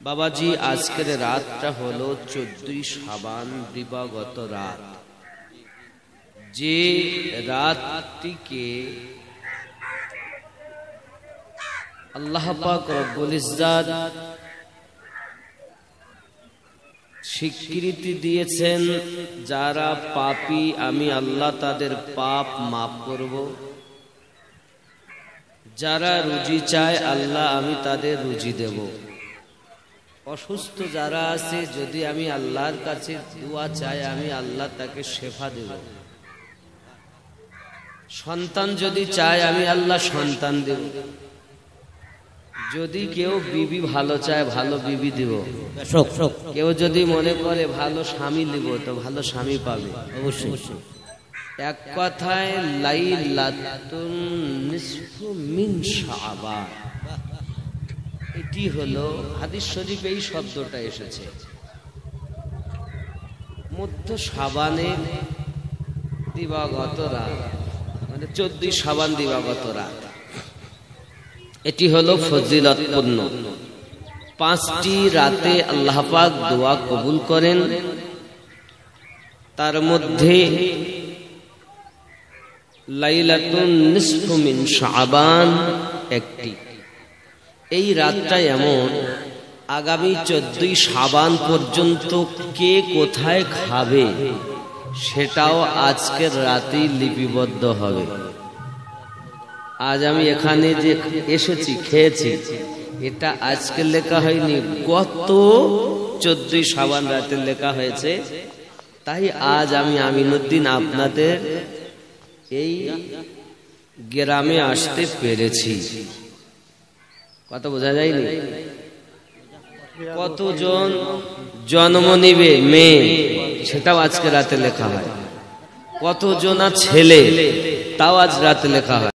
বাবাজি, আজকের রাতটা হলো 14ই শাবান, দিবাগত রাত। যে রাতটিকে আল্লাহ পাক রব্বুল ইজ্জাত স্বীকৃতি দিয়েছেন, যারা পাপী আমি আল্লাহ তাদের পাপ মাফ করব, যারা রুজি চায় আল্লাহ আমি তাদের রুজি দেব, অসুস্থ যারা আছে যদি আমি আল্লাহর কাছে দোয়া চাই আমি আল্লাহ তাকে শেফা দেব, সন্তান যদি চায় আমি আল্লাহ সন্তান দেব, যদি কেউ বিবি ভালো চায় ভালো বিবি দিব, কেউ যদি মনে করে ভালো স্বামী দিব তো ভালো স্বামী পাবে অবশ্যই। এক কথায় লাইলাতুন নিসফু মিন শাবান, এটি হলো হাদিস শরীফে এই শব্দটা এসেছে, মধ্য শাবানের দিবাগত রাত, মানে 14ই শাবান দিবাগত রাত। এটি হলো ফজিলতপূর্ণ। 5টি রাতে আল্লাহ পাক দোয়া কবুল করেন, তার মধ্যে লাইলাতুন নিসফু মিন শাবান একটি। এই রাতটা এমন, আগামী 14ই শাবান পর্যন্ত কে কোথায় খাবে সেটাও আজকের রাতেই লিপিবদ্ধ হবে। আজ আমি এখানে যে এসেছি খেয়েছি এটা আজকে লেখা হয়নি, গত 14ই শাবান রাতে লেখা হয়েছে। তাই আজ আমি আমিনুদ্দিন আপনাদের এই গ্রামে আসতে পেরেছি। কথা বোঝা যায়নি? কতজন জন্ম নিবে মেয়ে সেটাও আজকে রাতে লেখা হয়, কতজনা ছেলে তাও আজ রাতে লেখা হয়।